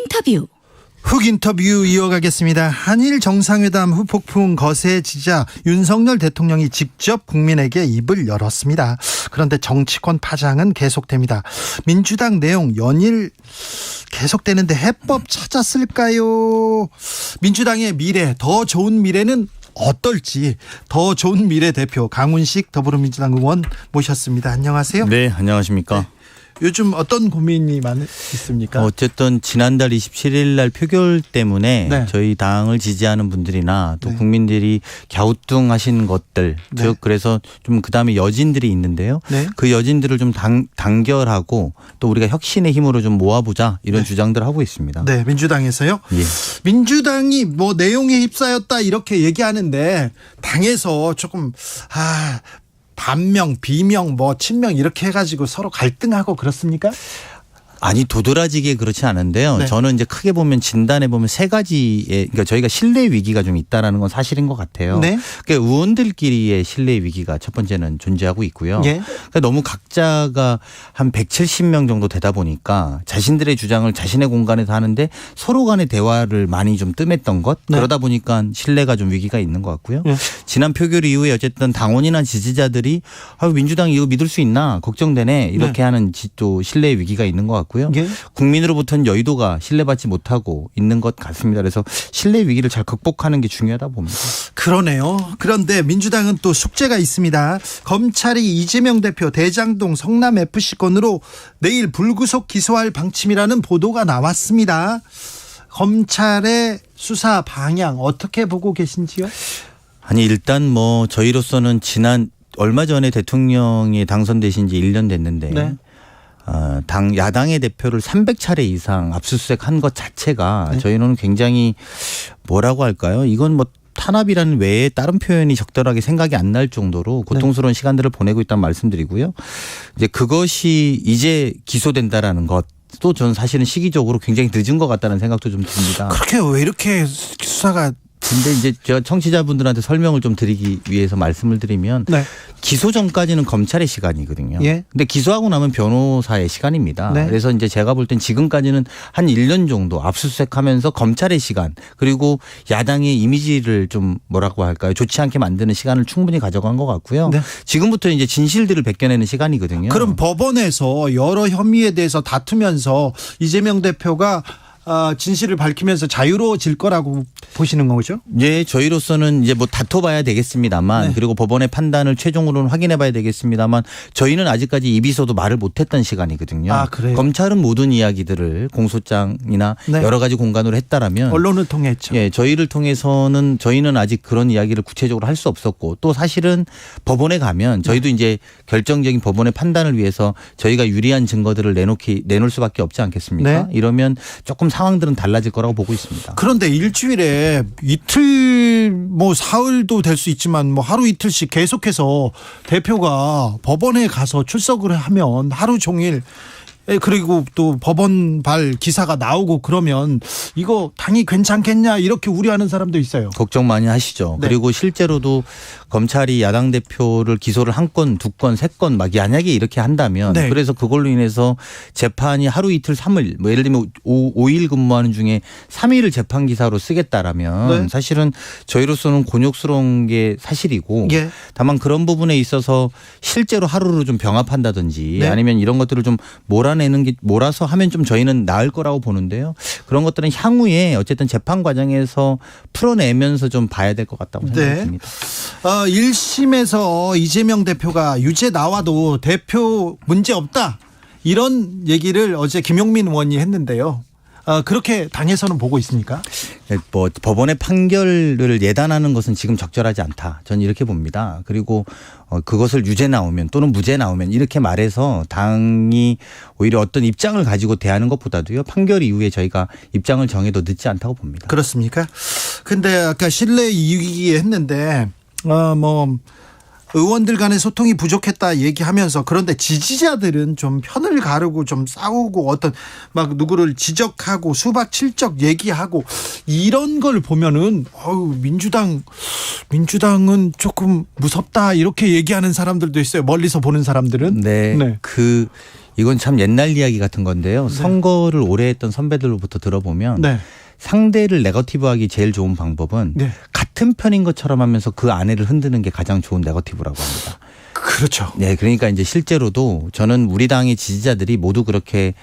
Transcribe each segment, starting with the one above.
인터뷰. 훅 인터뷰 이어가겠습니다. 한일 정상회담 후 폭풍 거세지자 윤석열 대통령이 직접 국민에게 입을 열었습니다. 그런데 정치권 파장은 계속됩니다. 민주당 내용 연일 계속되는데 해법 찾았을까요? 민주당의 미래, 더 좋은 미래는 어떨지 더 좋은 미래 대표 강훈식 더불어민주당 의원 모셨습니다. 안녕하세요. 네, 안녕하십니까. 네. 요즘 어떤 고민이 있습니까? 어쨌든 지난달 27일 날 표결 때문에 네. 저희 당을 지지하는 분들이나 또 네. 국민들이 갸우뚱하신 것들, 네. 즉 그래서 좀 그다음에 여진들이 있는데요. 네. 그 여진들을 좀 단결하고 또 우리가 혁신의 힘으로 좀 모아보자 이런 네. 주장들을 하고 있습니다. 네, 민주당에서요. 예. 민주당이 뭐 내용에 휩싸였다 이렇게 얘기하는데 당에서 조금 반명, 비명, 뭐 친명 이렇게 해가지고 서로 갈등하고 그렇습니까? 아니 도드라지게 그렇지 않은데요. 네. 저는 이제 크게 보면 진단해 보면 세 가지의 그러니까 저희가 신뢰 위기가 좀 있다라는 건 사실인 것 같아요. 네. 그러니까 의원들끼리의 신뢰 위기가 첫 번째는 존재하고 있고요. 예. 그러니까 너무 각자가 한 170명 정도 되다 보니까 자신들의 주장을 자신의 공간에서 하는데 서로 간의 대화를 많이 좀 뜸했던 것. 네. 그러다 보니까 신뢰가 좀 위기가 있는 것 같고요. 예. 지난 표결 이후에 어쨌든 당원이나 지지자들이 민주당 이거 믿을 수 있나 걱정되네 이렇게 하는 또 신뢰 위기가 있는 것 같고요. 예. 국민으로부터는 여의도가 신뢰받지 못하고 있는 것 같습니다. 그래서 신뢰 위기를 잘 극복하는 게 중요하다 봅니다. 그러네요. 그런데 민주당은 또 숙제가 있습니다. 검찰이 이재명 대표 대장동 성남 FC 건으로 내일 불구속 기소할 방침이라는 보도가 나왔습니다. 검찰의 수사 방향 어떻게 보고 계신지요? 아니 일단 뭐 저희로서는 얼마 전에 대통령이 당선되신 지 1년 됐는데 네. 야당의 대표를 300차례 이상 압수수색한 것 자체가 네. 저희는 굉장히 뭐라고 할까요? 이건 뭐 탄압이라는 외에 다른 표현이 적절하게 생각이 안 날 정도로 고통스러운 시간들을 보내고 있다는 말씀드리고요. 이제 그것이 이제 기소된다라는 것. 또 저는 사실은 시기적으로 굉장히 늦은 것 같다는 생각도 좀 듭니다. 그렇게 왜 이렇게 수사가 근데 이제 제가 청취자분들한테 설명을 좀 드리기 위해서 말씀을 드리면 네. 기소 전까지는 검찰의 시간이거든요. 예. 근데 기소하고 나면 변호사의 시간입니다. 네. 그래서 이제 제가 볼 땐 지금까지는 한 1년 정도 압수수색하면서 검찰의 시간 그리고 야당의 이미지를 좀 뭐라고 할까요? 좋지 않게 만드는 시간을 충분히 가져간 것 같고요. 네. 지금부터 이제 진실들을 벗겨내는 시간이거든요. 그럼 법원에서 여러 혐의에 대해서 다투면서 이재명 대표가 진실을 밝히면서 자유로워질 거라고 보시는 거죠? 예, 저희로서는 이제 뭐 다퉈봐야 되겠습니다만 네. 그리고 법원의 판단을 최종으로는 확인해봐야 되겠습니다만 저희는 아직까지 입이서도 말을 못했던 시간이거든요. 아, 그래요? 검찰은 모든 이야기들을 공소장이나 네. 여러 가지 공간으로 했다라면 언론을 통해 했죠. 예, 저희를 통해서는 저희는 아직 그런 이야기를 구체적으로 할 수 없었고 또 사실은 법원에 가면 저희도 이제 결정적인 법원의 판단을 위해서 저희가 유리한 증거들을 내놓을 수밖에 없지 않겠습니까? 네. 이러면 조금 상황들은 달라질 거라고 보고 있습니다. 그런데 일주일에 이틀 뭐 사흘도 될 수 있지만 뭐 하루 이틀씩 계속해서 대표가 법원에 가서 출석을 하면 하루 종일 그리고 또 법원발 기사가 나오고 그러면 이거 당이 괜찮겠냐 이렇게 우려하는 사람도 있어요. 걱정 많이 하시죠. 네. 그리고 실제로도 검찰이 야당 대표를 기소를 한 건, 두 건, 세 건 막 만약에 이렇게 한다면 네. 그래서 그걸로 인해서 재판이 하루 이틀 3일 뭐 예를 들면 5일 근무하는 중에 3일을 재판 기사로 쓰겠다라면 네. 사실은 저희로서는 곤욕스러운 게 사실이고 예. 다만 그런 부분에 있어서 실제로 하루를 좀 병합한다든지 네. 아니면 이런 것들을 좀 몰아서 하면 좀 저희는 나을 거라고 보는데요. 그런 것들은 향후에 어쨌든 재판 과정에서 풀어내면서 좀 봐야 될 것 같다고 생각합니다. 1심에서 이재명 대표가 유죄 나와도 대표 문제 없다 이런 얘기를 어제 김용민 의원이 했는데요. 그렇게 당에서는 보고 있습니까? 뭐 법원의 판결을 예단하는 것은 지금 적절하지 않다. 저는 이렇게 봅니다. 그리고 그것을 유죄 나오면 또는 무죄 나오면 이렇게 말해서 당이 오히려 어떤 입장을 가지고 대하는 것보다도요. 판결 이후에 저희가 입장을 정해도 늦지 않다고 봅니다. 그렇습니까? 근데 아까 신뢰 이익이 했는데 뭐 의원들 간의 소통이 부족했다 얘기하면서 그런데 지지자들은 좀 편을 가르고 좀 싸우고 어떤 막 누구를 지적하고 수박 칠적 얘기하고 이런 걸 보면은 민주당은 조금 무섭다 이렇게 얘기하는 사람들도 있어요. 멀리서 보는 사람들은. 네. 네. 이건 참 옛날 이야기 같은 건데요. 네. 선거를 오래 했던 선배들로부터 들어보면 네. 상대를 네거티브하기 제일 좋은 방법은 네. 같은 편인 것처럼 하면서 그 아내를 흔드는 게 가장 좋은 네거티브라고 합니다. 그렇죠. 네, 그러니까 이제 실제로도 저는 우리 당의 지지자들이 모두 그렇게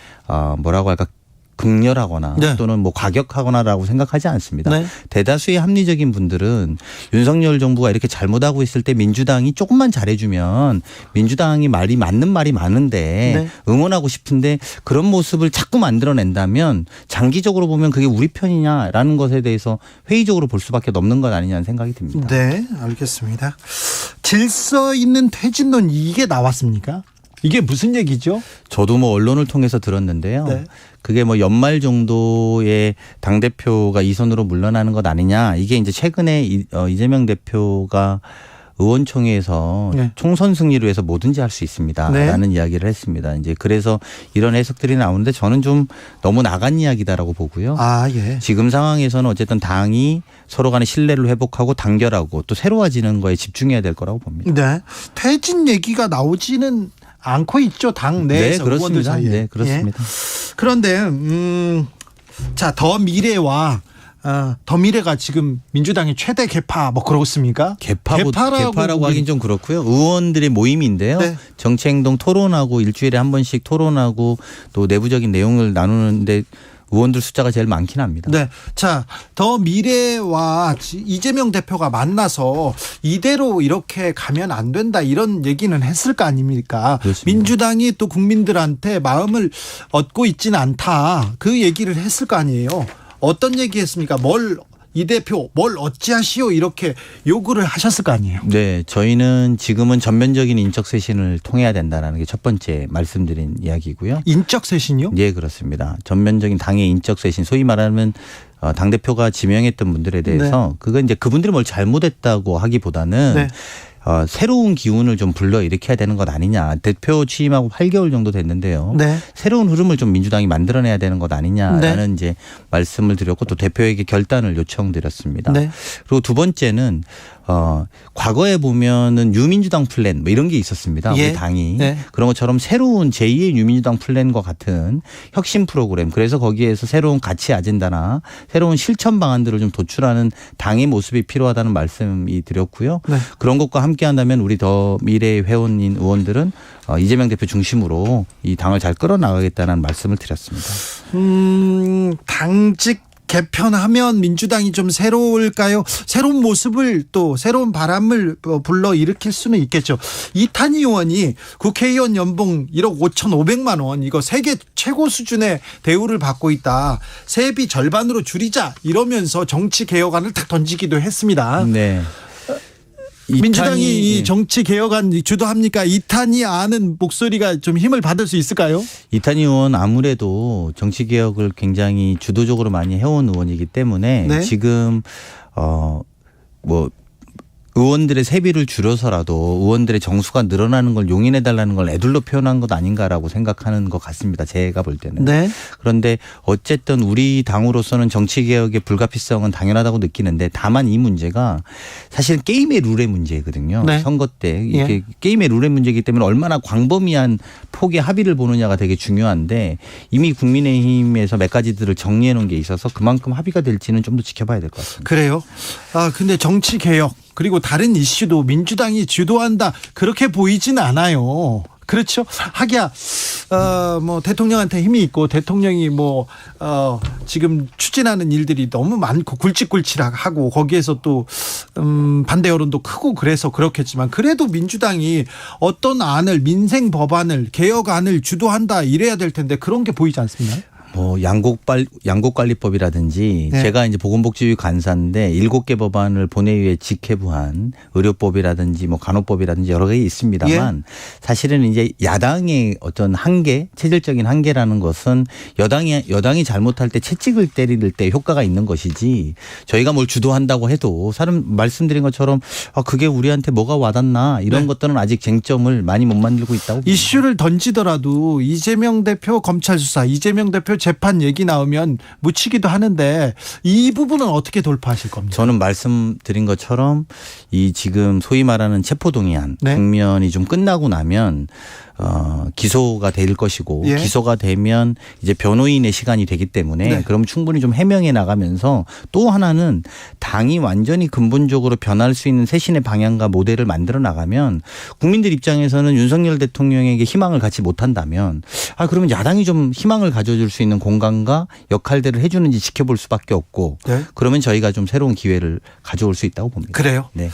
뭐라고 할까 극렬하거나 네. 또는 뭐 과격하거나라고 생각하지 않습니다. 네. 대다수의 합리적인 분들은 윤석열 정부가 이렇게 잘못하고 있을 때 민주당이 조금만 잘해주면 민주당이 맞는 말이 많은데 네. 응원하고 싶은데 그런 모습을 자꾸 만들어낸다면 장기적으로 보면 그게 우리 편이냐라는 것에 대해서 회의적으로 볼 수밖에 없는 것 아니냐는 생각이 듭니다. 네, 알겠습니다. 질서 있는 퇴진론 이게 나왔습니까? 이게 무슨 얘기죠? 저도 뭐 언론을 통해서 들었는데요. 네. 그게 뭐 연말 정도에 당대표가 이 선으로 물러나는 것 아니냐. 이게 이제 최근에 이재명 대표가 의원총회에서 네. 총선 승리를 위해서 뭐든지 할 수 있습니다. 네. 라는 이야기를 했습니다. 이제 그래서 이런 해석들이 나오는데 저는 좀 너무 나간 이야기다라고 보고요. 아, 예. 지금 상황에서는 어쨌든 당이 서로 간의 신뢰를 회복하고 단결하고 또 새로워지는 거에 집중해야 될 거라고 봅니다. 네. 퇴진 얘기가 나오지는 않고 있죠. 당 내에서 네, 의원들 그렇습니다. 사이에. 네, 그렇습니다. 예. 그런데 자, 더 미래가 지금 민주당의 최대 개파 뭐 그렇습니까? 개파라고 하긴 좀 그렇고요. 의원들의 모임인데요. 네. 정치행동 토론하고 일주일에 한 번씩 토론하고 또 내부적인 내용을 나누는데 의원들 숫자가 제일 많긴 합니다. 네. 자, 더 미래와 이재명 대표가 만나서 이대로 이렇게 가면 안 된다 이런 얘기는 했을 거 아닙니까? 그렇습니다. 민주당이 또 국민들한테 마음을 얻고 있지는 않다. 그 얘기를 했을 거 아니에요. 어떤 얘기했습니까? 이 대표 뭘 어찌하시오 이렇게 요구를 하셨을 거 아니에요. 네, 저희는 지금은 전면적인 인적 쇄신을 통해야 된다는 게 첫 번째 말씀드린 이야기고요. 인적 쇄신이요? 네, 그렇습니다. 전면적인 당의 인적 쇄신, 소위 말하면 당 대표가 지명했던 분들에 대해서 그건 이제 그분들이 뭘 잘못했다고 하기보다는 네. 새로운 기운을 좀 불러일으켜야 되는 것 아니냐. 대표 취임하고 8개월 정도 됐는데요. 네. 새로운 흐름을 좀 민주당이 만들어내야 되는 것 아니냐라는 네. 이제 말씀을 드렸고 또 대표에게 결단을 요청드렸습니다. 네. 그리고 두 번째는 과거에 보면은 유민주당 플랜 뭐 이런 게 있었습니다. 예. 우리 당이. 네. 그런 것처럼 새로운 제2의 유민주당 플랜과 같은 혁신 프로그램 그래서 거기에서 새로운 가치 아젠다나 새로운 실천 방안들을 좀 도출하는 당의 모습이 필요하다는 말씀이 드렸고요. 네. 그런 것과 함께 한다면 우리 더 미래의 회원인 의원들은 이재명 대표 중심으로 이 당을 잘 끌어나가겠다는 말씀을 드렸습니다. 당직 개편하면 민주당이 좀 새로울까요? 새로운 모습을 또 새로운 바람을 불러 일으킬 수는 있겠죠. 이탄희 의원이 국회의원 연봉 1억 5,500만 원 이거 세계 최고 수준의 대우를 받고 있다. 세비 절반으로 줄이자 이러면서 정치 개혁안을 딱 던지기도 했습니다. 네. 민주당이 이 정치 개혁안 주도합니까? 이탄희 아는 목소리가 좀 힘을 받을 수 있을까요? 이탄희 의원 아무래도 정치 개혁을 굉장히 주도적으로 많이 해온 의원이기 때문에 네. 지금 뭐 의원들의 세비를 줄여서라도 의원들의 정수가 늘어나는 걸 용인해달라는 걸 애들로 표현한 것 아닌가라고 생각하는 것 같습니다. 제가 볼 때는. 네. 그런데 어쨌든 우리 당으로서는 정치개혁의 불가피성은 당연하다고 느끼는데 다만 이 문제가 사실 게임의 룰의 문제거든요. 네. 선거 때 이게 예. 게임의 룰의 문제이기 때문에 얼마나 광범위한 폭의 합의를 보느냐가 되게 중요한데 이미 국민의힘에서 몇 가지들을 정리해 놓은 게 있어서 그만큼 합의가 될지는 좀 더 지켜봐야 될 것 같습니다. 그래요? 근데 정치 개혁 그리고 다른 이슈도 민주당이 주도한다 그렇게 보이진 않아요. 그렇죠? 하기야 뭐 대통령한테 힘이 있고 대통령이 뭐 지금 추진하는 일들이 너무 많고 굵직굵직하고 거기에서 또 반대 여론도 크고 그래서 그렇겠지만 그래도 민주당이 어떤 안을 민생 법안을 개혁안을 주도한다 이래야 될 텐데 그런 게 보이지 않습니다. 뭐 양곡관리법이라든지 네. 제가 이제 보건복지위 간사인데 7개 법안을 본회의에 직회부한 의료법이라든지 뭐 간호법이라든지 여러 개 있습니다만 사실은 이제 야당의 어떤 한계, 체질적인 한계라는 것은 여당이 잘못할 때 채찍을 때릴 때 효과가 있는 것이지 저희가 뭘 주도한다고 해도 사람 말씀드린 것처럼 그게 우리한테 뭐가 와닿나 이런 네. 것들은 아직 쟁점을 많이 못 만들고 있다고 봅니다. 이슈를 던지더라도 이재명 대표 검찰 수사, 이재명 대표 재판 얘기 나오면 묻히기도 하는데 이 부분은 어떻게 돌파하실 겁니까? 저는 말씀드린 것처럼 이 지금 소위 말하는 체포동의안 네. 국면이 좀 끝나고 나면 기소가 될 것이고 예. 기소가 되면 이제 변호인의 시간이 되기 때문에 네. 그럼 충분히 좀 해명해 나가면서 또 하나는 당이 완전히 근본적으로 변할 수 있는 쇄신의 방향과 모델을 만들어 나가면 국민들 입장에서는 윤석열 대통령에게 희망을 갖지 못한다면 그러면 야당이 좀 희망을 가져줄 수 있는 공간과 역할들을 해주는지 지켜볼 수밖에 없고 네. 그러면 저희가 좀 새로운 기회를 가져올 수 있다고 봅니다. 그래요? 네.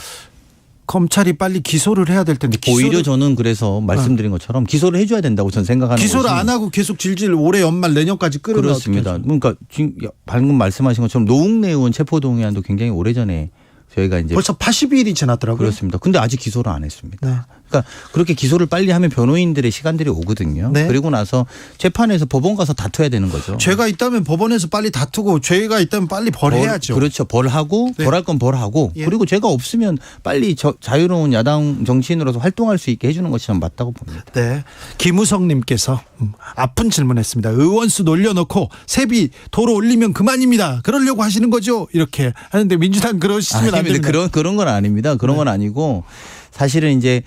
검찰이 빨리 기소를 해야 될 텐데 오히려 저는 그래서 말씀드린 것처럼 기소를 해줘야 된다고 저는 생각하는 기소를 것이 안 하고 계속 질질 올해 연말 내년까지 끌으면 그렇습니다. 어떻게 그러니까 지금 방금 말씀하신 것처럼 노웅래 의원 체포동의안도 굉장히 오래전에 저희가 이제 벌써 80일이 지났더라고요. 그렇습니다. 근데 아직 기소를 안 했습니다. 네. 그러니까 그렇게 기소를 빨리 하면 변호인들의 시간들이 오거든요. 네. 그리고 나서 재판에서 법원 가서 다투어야 되는 거죠. 죄가 있다면 법원에서 빨리 다투고 죄가 있다면 빨리 벌해야죠. 그렇죠. 벌하고 네. 벌할 건 벌하고 예. 그리고 죄가 없으면 빨리 자유로운 야당 정치인으로서 활동할 수 있게 해주는 것이 전 맞다고 봅니다. 네. 김우성님께서 아픈 질문했습니다. 의원수 놀려놓고 세비 도로 올리면 그만입니다. 그러려고 하시는 거죠? 이렇게 하는데 민주당 그러시면 안 됩니다. 그런 건 아닙니다. 그런 건 아니고 사실은 이제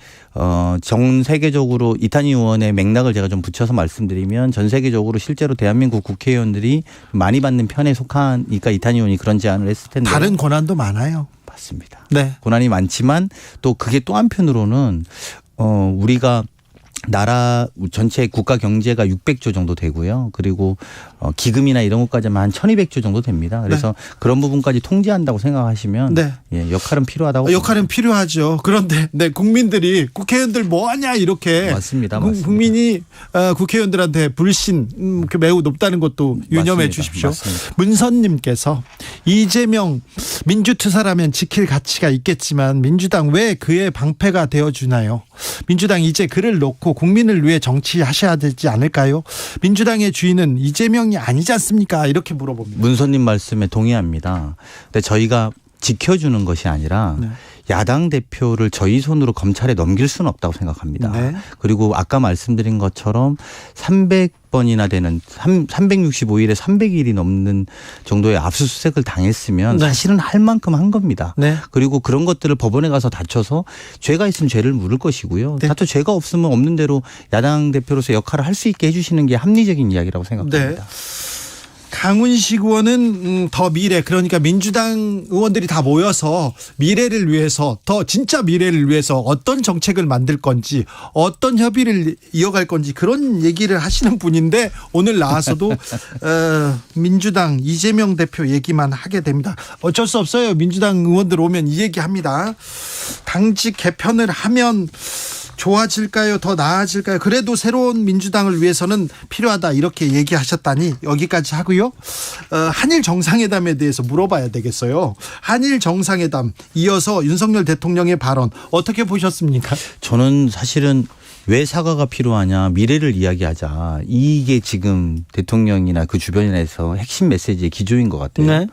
전 세계적으로 이탄희 의원의 맥락을 제가 좀 붙여서 말씀드리면 전 세계적으로 실제로 대한민국 국회의원들이 많이 받는 편에 속하니까 이탄희 의원이 그런 제안을 했을 텐데 다른 권한도 많아요. 맞습니다. 네. 권한이 많지만 또 그게 또 한편으로는 우리가 나라 전체 국가 경제가 600조 정도 되고요. 그리고 기금이나 이런 것까지 하면 한 1200조 정도 됩니다. 그래서 네. 그런 부분까지 통제한다고 생각하시면 네. 예, 역할은 필요하다고 역할은 필요하죠. 그런데 네, 국민들이 국회의원들 뭐하냐 이렇게 맞습니다. 국민이 국회의원들한테 불신 매우 높다는 것도 유념해 맞습니다. 주십시오. 맞습니다. 문선님께서 이재명 민주투사라면 지킬 가치가 있겠지만 민주당 왜 그의 방패가 되어주나요? 민주당 이제 그를 놓고 국민을 위해 정치하셔야 되지 않을까요? 민주당의 주인은 이재명이 아니지 않습니까? 이렇게 물어봅니다. 문선님 말씀에 동의합니다. 근데 저희가 지켜주는 것이 아니라 네. 야당 대표를 저희 손으로 검찰에 넘길 수는 없다고 생각합니다. 네. 그리고 아까 말씀드린 것처럼 300번이나 되는 365일에 300일이 넘는 정도의 압수수색을 당했으면 네. 사실은 할 만큼 한 겁니다. 네. 그리고 그런 것들을 법원에 가서 다쳐서 죄가 있으면 죄를 물을 것이고요. 네. 다투 죄가 없으면 없는 대로 야당 대표로서 역할을 할 수 있게 해주시는 게 합리적인 이야기라고 생각합니다. 네. 강훈식 의원은 더 미래 그러니까 민주당 의원들이 다 모여서 미래를 위해서 더 진짜 미래를 위해서 어떤 정책을 만들 건지 어떤 협의를 이어갈 건지 그런 얘기를 하시는 분인데 오늘 나와서도 민주당 이재명 대표 얘기만 하게 됩니다. 어쩔 수 없어요. 민주당 의원들 오면 이 얘기합니다. 당직 개편을 하면 좋아질까요? 더 나아질까요? 그래도 새로운 민주당을 위해서는 필요하다 이렇게 얘기하셨다니 여기까지 하고요. 한일 정상회담에 대해서 물어봐야 되겠어요. 한일 정상회담 이어서 윤석열 대통령의 발언 어떻게 보셨습니까? 저는 사실은 왜 사과가 필요하냐 미래를 이야기하자 이게 지금 대통령이나 그 주변에서 핵심 메시지의 기조인 것 같아요. 네.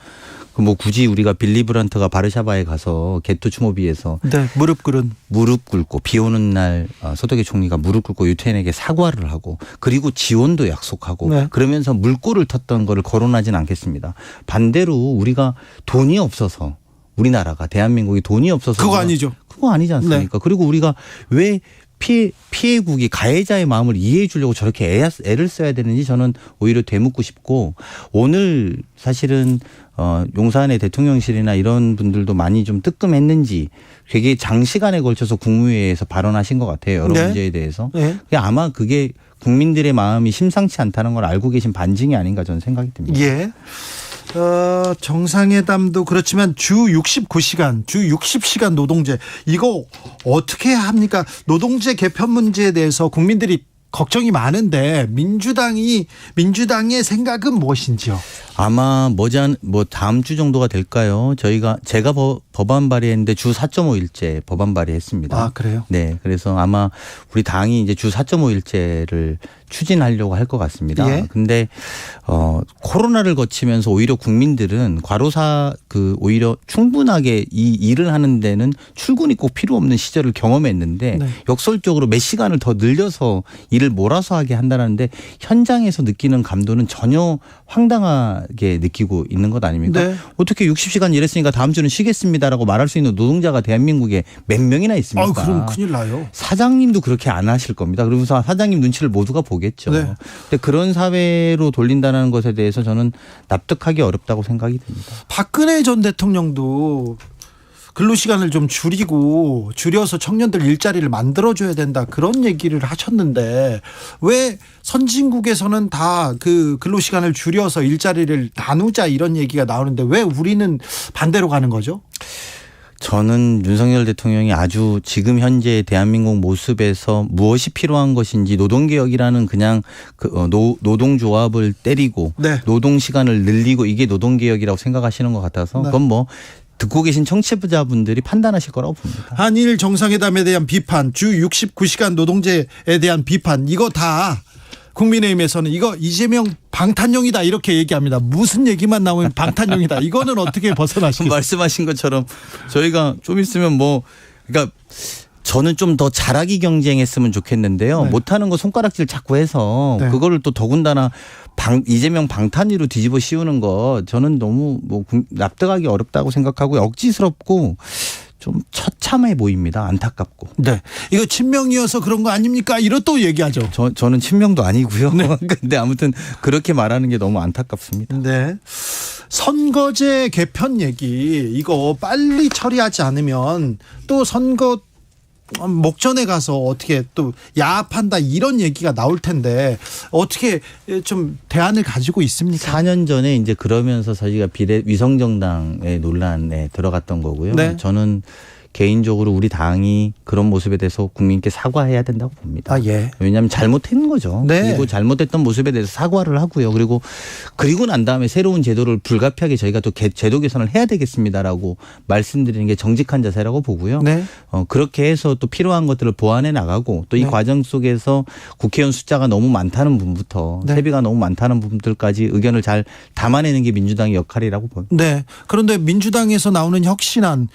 뭐 굳이 우리가 빌리 브란트가 바르샤바에 가서 게토 추모비에서 네, 무릎 꿇고 비 오는 날 소득의 총리가 무릎 꿇고 유태인에게 사과를 하고 그리고 지원도 약속하고 네. 그러면서 물꼬를 텄던 거를 거론하진 않겠습니다. 반대로 우리가 돈이 없어서 우리나라가 대한민국이 돈이 없어서 그거 아니죠. 그거 아니지 않습니까? 네. 그리고 우리가 왜 피해국이 가해자의 마음을 이해해 주려고 저렇게 애를 써야 되는지 저는 오히려 되묻고 싶고 오늘 사실은 용산의 대통령실이나 이런 분들도 많이 좀 뜨끔했는지 되게 장시간에 걸쳐서 국무회의에서 발언하신 것 같아요. 여러 네. 문제에 대해서. 네. 아마 그게 국민들의 마음이 심상치 않다는 걸 알고 계신 반증이 아닌가 저는 생각이 듭니다. 예. 정상회담도 그렇지만 주 69시간, 주 60시간 노동제 이거 어떻게 합니까? 노동제 개편 문제에 대해서 국민들이 걱정이 많은데 민주당의 생각은 무엇인지요? 아마 다음 주 정도가 될까요? 제가 법안 발의했는데 주 4.5일째 법안 발의했습니다. 아, 그래요? 네. 그래서 아마 우리 당이 이제 주 4.5일째를 추진하려고 할 것 같습니다. 예. 근데 코로나를 거치면서 오히려 국민들은 과로사 오히려 충분하게 이 일을 하는 데는 출근이 꼭 필요 없는 시절을 경험했는데 네. 역설적으로 몇 시간을 더 늘려서 일을 몰아서 하게 한다는데 현장에서 느끼는 감도는 전혀 황당하게 느끼고 있는 것 아닙니까? 네. 어떻게 60시간 일했으니까 다음 주는 쉬겠습니다라고 말할 수 있는 노동자가 대한민국에 몇 명이나 있습니까? 그럼 큰일 나요. 사장님도 그렇게 안 하실 겁니다. 그러면서 사장님 눈치를 모두가 보겠죠. 네. 근데 그런 사회로 돌린다는 것에 대해서 저는 납득하기 어렵다고 생각이 듭니다. 박근혜 전 대통령도 근로시간을 좀 줄여서 청년들 일자리를 만들어줘야 된다 그런 얘기를 하셨는데 왜 선진국에서는 다 그 근로시간을 줄여서 일자리를 나누자 이런 얘기가 나오는데 왜 우리는 반대로 가는 거죠? 저는 윤석열 대통령이 아주 지금 현재 대한민국 모습에서 무엇이 필요한 것인지 노동개혁이라는 그냥 노동조합을 때리고 네. 노동시간을 늘리고 이게 노동개혁이라고 생각하시는 것 같아서 네. 그건 뭐 듣고 계신 청취자분들이 판단하실 거라고 봅니다. 한일 정상회담에 대한 비판, 주 69시간 노동제에 대한 비판 이거 다 국민의힘에서는 이거 이재명 방탄용이다 이렇게 얘기합니다. 무슨 얘기만 나오면 방탄용이다. 이거는 어떻게 벗어나시겠어요? 말씀하신 것처럼 저희가 좀 있으면 그러니까 저는 좀 더 잘하기 경쟁했으면 좋겠는데요. 네. 못하는 거 손가락질 자꾸 해서 네. 그거를 또 더군다나 이재명 방탄위로 뒤집어 씌우는 거 저는 너무 납득하기 어렵다고 생각하고 억지스럽고 좀 처참해 보입니다. 안타깝고. 네. 이거 친명이어서 그런 거 아닙니까? 이런 또 얘기하죠. 저는 친명도 아니고요. 근데 아무튼 그렇게 말하는 게 너무 안타깝습니다. 네. 선거제 개편 얘기 이거 빨리 처리하지 않으면 또 선거 목전에 가서 어떻게 또 야합한다 이런 얘기가 나올 텐데 어떻게 좀 대안을 가지고 있습니까? 4년 전에 이제 그러면서 저희가 위성정당의 논란에 들어갔던 거고요. 네. 저는 개인적으로 우리 당이 그런 모습에 대해서 국민께 사과해야 된다고 봅니다. 예. 왜냐하면 잘못한 거죠. 네. 그리고 잘못했던 모습에 대해서 사과를 하고요. 그리고 난 다음에 새로운 제도를 불가피하게 저희가 또 제도 개선을 해야 되겠습니다라고 말씀드리는 게 정직한 자세라고 보고요. 네. 그렇게 해서 또 필요한 것들을 보완해 나가고 또 이 네. 과정 속에서 국회의원 숫자가 너무 많다는 부분부터 네. 세비가 너무 많다는 부분들까지 의견을 잘 담아내는 게 민주당의 역할이라고 봅니다. 네. 그런데 민주당에서 나오는 혁신안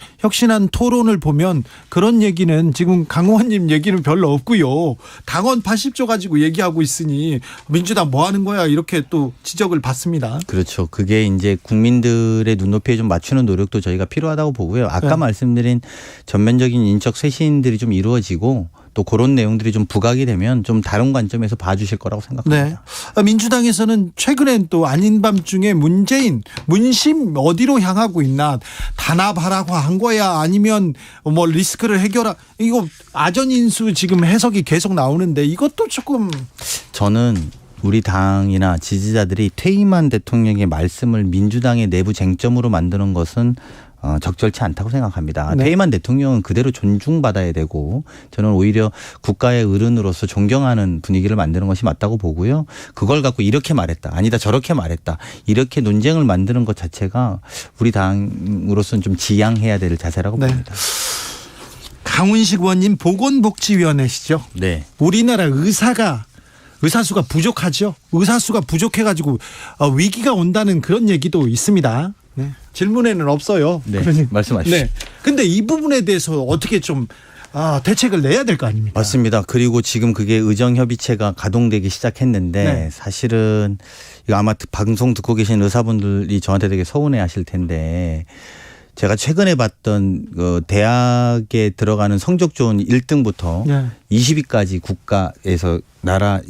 토론을 보면 그런 얘기는 지금 강호원님 얘기는 별로 없고요. 당원 80조 가지고 얘기하고 있으니 민주당 뭐 하는 거야 이렇게 또 지적을 받습니다. 그렇죠. 그게 이제 국민들의 눈높이에 좀 맞추는 노력도 저희가 필요하다고 보고요. 아까 네. 말씀드린 전면적인 인적 쇄신들이 좀 이루어지고 또 그런 내용들이 좀 부각이 되면 좀 다른 관점에서 봐주실 거라고 생각합니다. 네. 민주당에서는 최근엔 또 아닌 밤중에 문심 어디로 향하고 있나 단합하라고 한 거야 아니면 뭐 리스크를 이거 아전인수 지금 해석이 계속 나오는데 이것도 조금 저는 우리 당이나 지지자들이 퇴임한 대통령의 말씀을 민주당의 내부 쟁점으로 만드는 것은 적절치 않다고 생각합니다. 네. 퇴임한 대통령은 그대로 존중받아야 되고 저는 오히려 국가의 어른으로서 존경하는 분위기를 만드는 것이 맞다고 보고요. 그걸 갖고 이렇게 말했다. 아니다 저렇게 말했다. 이렇게 논쟁을 만드는 것 자체가 우리 당으로서는 좀 지양해야 될 자세라고 네. 봅니다. 강훈식 의원님 보건복지위원회시죠. 네. 우리나라 의사수가 부족하죠. 의사수가 부족해가지고 위기가 온다는 그런 얘기도 있습니다. 네. 질문에는 없어요. 네. 말씀하시죠. 네. 근데 이 부분에 대해서 어떻게 좀 대책을 내야 될 거 아닙니까? 맞습니다. 그리고 지금 그게 의정협의체가 가동되기 시작했는데 네. 사실은 이거 아마 방송 듣고 계신 의사분들이 저한테 되게 서운해 하실 텐데 제가 최근에 봤던 대학에 들어가는 성적 좋은 1등부터 네. 20위까지 국가에서 나라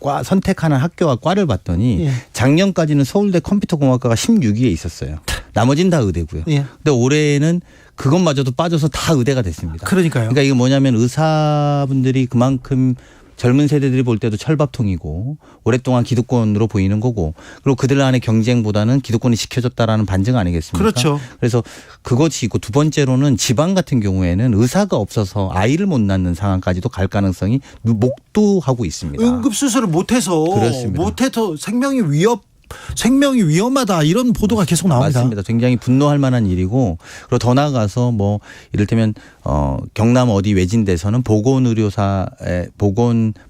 과 선택하는 학교와 과를 봤더니 예. 작년까지는 서울대 컴퓨터공학과가 16위에 있었어요. 나머지는 다 의대고요. 예. 근데 올해는 그것마저도 빠져서 다 의대가 됐습니다. 그러니까요. 그러니까 이게 뭐냐면 의사분들이 그만큼 젊은 세대들이 볼 때도 철밥통이고 오랫동안 기득권으로 보이는 거고 그리고 그들 안의 경쟁보다는 기득권이 지켜졌다라는 반증 아니겠습니까? 그렇죠. 그래서 그것이 있고 두 번째로는 지방 같은 경우에는 의사가 없어서 아이를 못 낳는 상황까지도 갈 가능성이 목도하고 있습니다. 응급수술을 못해서 그렇습니다. 생명이 위협 생명이 위험하다 이런 보도가 계속 나옵니다. 맞습니다. 굉장히 분노할 만한 일이고 그리고 더 나아가서 뭐 이를테면 경남 어디 외진데서는 보건의료사의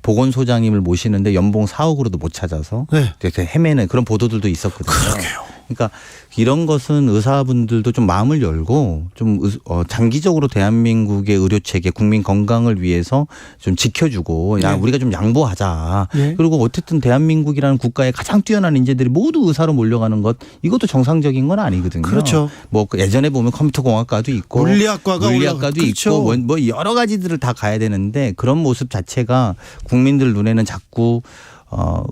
보건소장님을 모시는데 연봉 4억으로도 못 찾아서 네. 헤매는 그런 보도들도 있었거든요. 그러게요. 그러니까 이런 것은 의사분들도 좀 마음을 열고 좀 장기적으로 대한민국의 의료 체계, 국민 건강을 위해서 좀 지켜주고 야 네. 우리가 좀 양보하자. 네. 그리고 어쨌든 대한민국이라는 국가의 가장 뛰어난 인재들이 모두 의사로 몰려가는 것 이것도 정상적인 건 아니거든요. 그렇죠. 뭐 예전에 보면 컴퓨터공학과도 있고 물리학과도 있고 그렇죠. 뭐 여러 가지들을 다 가야 되는데 그런 모습 자체가 국민들 눈에는 자꾸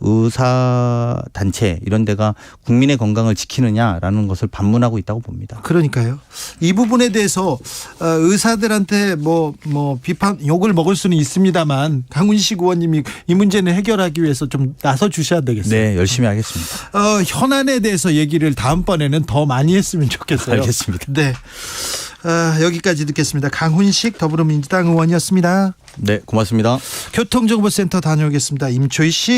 의사 단체 이런 데가 국민의 건강을 지키느냐라는 것을 반문하고 있다고 봅니다. 그러니까요. 이 부분에 대해서 의사들한테 뭐 비판 욕을 먹을 수는 있습니다만 강훈식 의원님이 이 문제는 해결하기 위해서 좀 나서 주셔야 되겠어요. 네, 열심히 하겠습니다. 현안에 대해서 얘기를 다음번에는 더 많이 했으면 좋겠어요. 알겠습니다. 네. 여기까지 듣겠습니다. 강훈식 더불어민주당 의원이었습니다. 네, 고맙습니다. 교통정보센터 다녀오겠습니다. 임초희 씨.